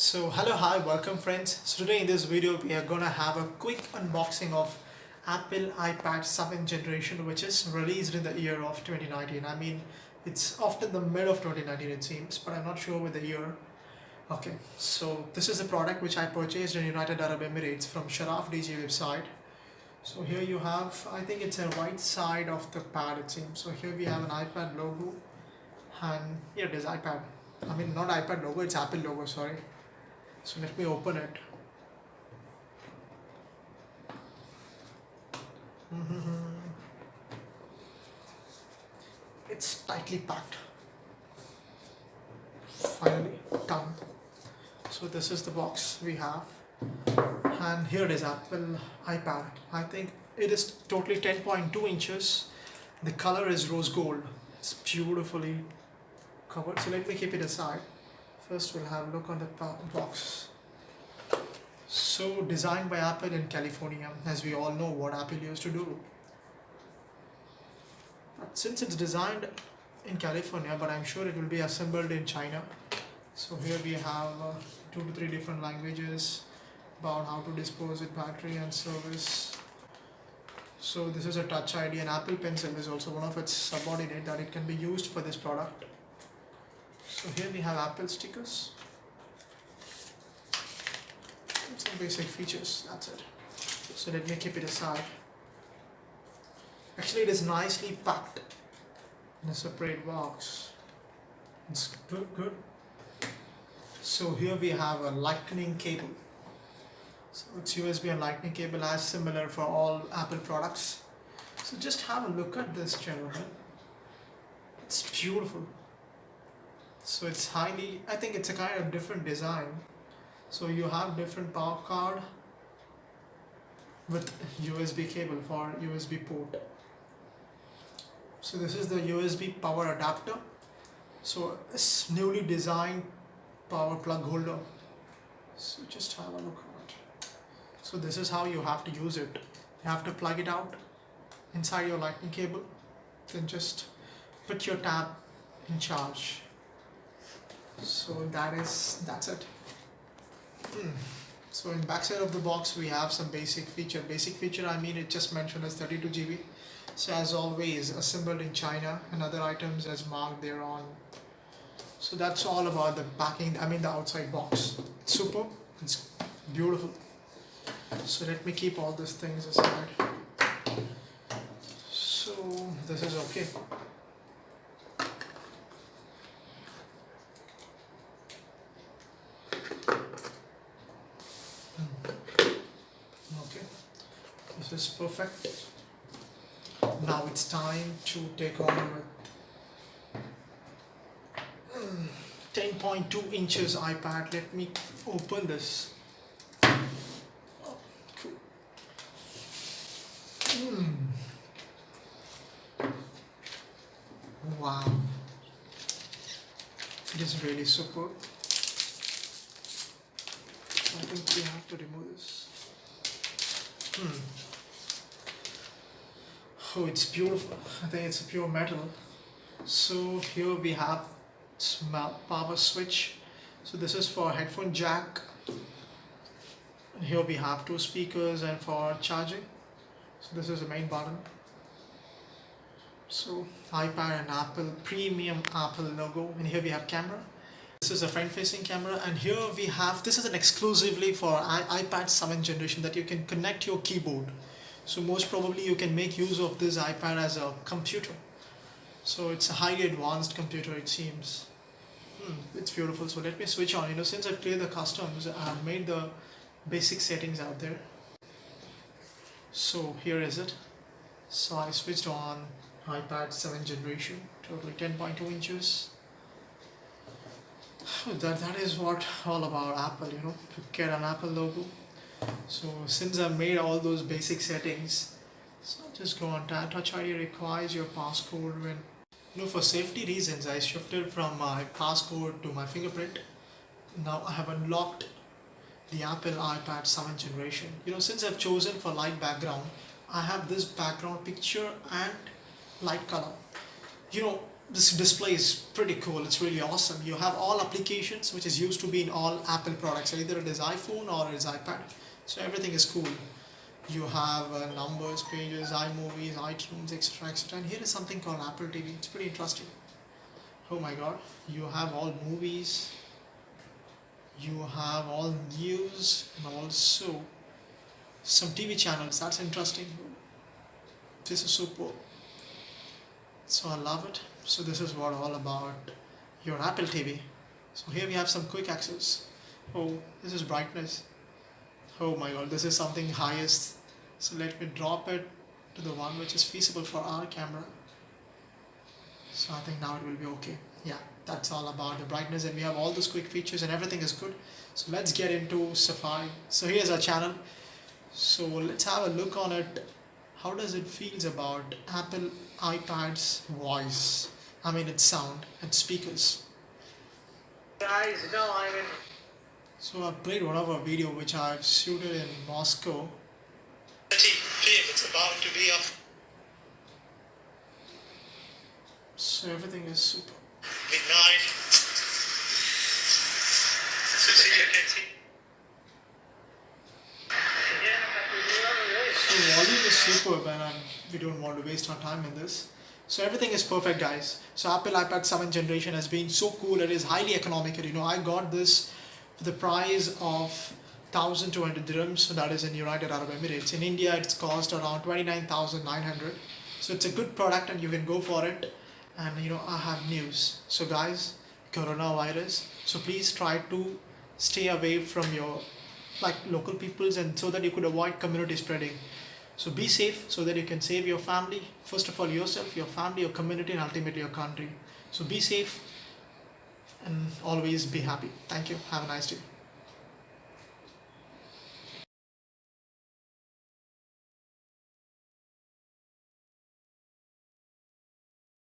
Hello, hi, welcome friends. So today in this video we are gonna have a quick unboxing of Apple iPad 7th generation, which is released in the year of 2019. I mean, it's often the mid of 2019 it seems, but I'm not sure with the year. Okay, so this is a product which I purchased in United Arab Emirates from Sharaf DJ website. So here you have, I think it's a right side of the pad it seems. So here we have an iPad logo, and here it is iPad. I mean, not iPad logo, it's Apple logo, sorry. So let me open it. It's tightly packed. Finally done. So this is the box we have, and here it is, Apple iPad. I think it is totally 10.2 inches. The color is rose gold. It's beautifully covered. So let me keep it aside. First we'll have a look on the box. So designed by Apple in California, as we all know what Apple used to do. But since it's designed in California, but I'm sure it will be assembled in China. So here we have 2 to 3 different languages about how to dispose with battery and service. So this is a Touch ID, and Apple Pencil is also one of its subordinate that it can be used for this product. So here we have Apple stickers. Some basic features, that's it. So let me keep it aside. Actually, it is nicely packed in a separate box. It's good. So here we have a lightning cable. So it's USB and lightning cable, as similar for all Apple products. So just have a look at this, gentlemen. It's beautiful. So it's highly, I think it's a kind of different design. So you have different power card with USB cable for USB port. So this is the USB power adapter. So it's newly designed power plug holder. So just have a look at it. So this is how you have to use it. You have to plug it out inside your lightning cable, then just put your tab in charge. So that's it. So in backside of the box we have some basic feature. Basic feature, I mean, it just mentioned as 32 GB. So as always, assembled in China, and other items as marked thereon. So that's all about the packing, I mean the outside box. It's super, it's beautiful. So let me keep all these things aside. So this is okay. Okay, this is perfect. Now it's time to take on with 10.2 inches iPad. Let me open this. Oh, cool. Wow, it is really super. I think we have to remove this. Oh, it's beautiful. I think it's a pure metal. So here we have power switch. So this is for headphone jack. And here we have 2 speakers and for charging. So this is the main button. So iPad and Apple, premium Apple logo. And here we have camera. This is a front facing camera, and here we have, this is an exclusively for iPad 7th generation, that you can connect your keyboard. So most probably you can make use of this iPad as a computer. So it's a highly advanced computer it seems. It's beautiful. So let me switch on. Since I've cleared the customs, I've made the basic settings out there. So here is it. So I switched on iPad 7th generation, totally 10.2 inches. That is what all about Apple, to get an Apple logo. So since I've made all those basic settings, so just go on Touch ID requires your passcode. When for safety reasons, I shifted from my passcode to my fingerprint. Now I have unlocked the Apple iPad 7th generation. Since I've chosen for light background, I have this background picture and light color. this display is pretty cool. It's really awesome. You have all applications which is used to be in all Apple products. Either it is iPhone or it is iPad. So everything is cool. You have numbers, pages, iMovies, iTunes, etc., etc. And here is something called Apple TV. It's pretty interesting. Oh my God! You have all movies. You have all news and also some TV channels. That's interesting. This is super. So I love it. So this is what all about your Apple TV. So here we have some quick access. Oh, this is brightness. Oh my God, this is something highest. So let me drop it to the one which is feasible for our camera. So I think now it will be okay. Yeah, that's all about the brightness, and we have all those quick features and everything is good. So let's get into Safari. So here's our channel. So let's have a look on it. How does it feels about Apple iPad's voice? I mean its sound and speakers. Guys, no, I mean. So I've played one of our video which I've shooted in Moscow. 30 p.m. It's about to be up. So everything is super. Midnight. So volume is superb, and we don't want to waste our time in this. So everything is perfect, guys. So Apple iPad 7th generation has been so cool. It is highly economical. You know, I got this for the price of 1,200 dirhams. So that is in United Arab Emirates. In India, it's cost around 29,900. So it's a good product, and you can go for it. And you know, I have news. So guys, coronavirus. So please try to stay away from your local peoples, and so that you could avoid community spreading. So be safe so that you can save your family. First of all, yourself, your family, your community, and ultimately your country. So be safe and always be happy. Thank you. Have a nice day.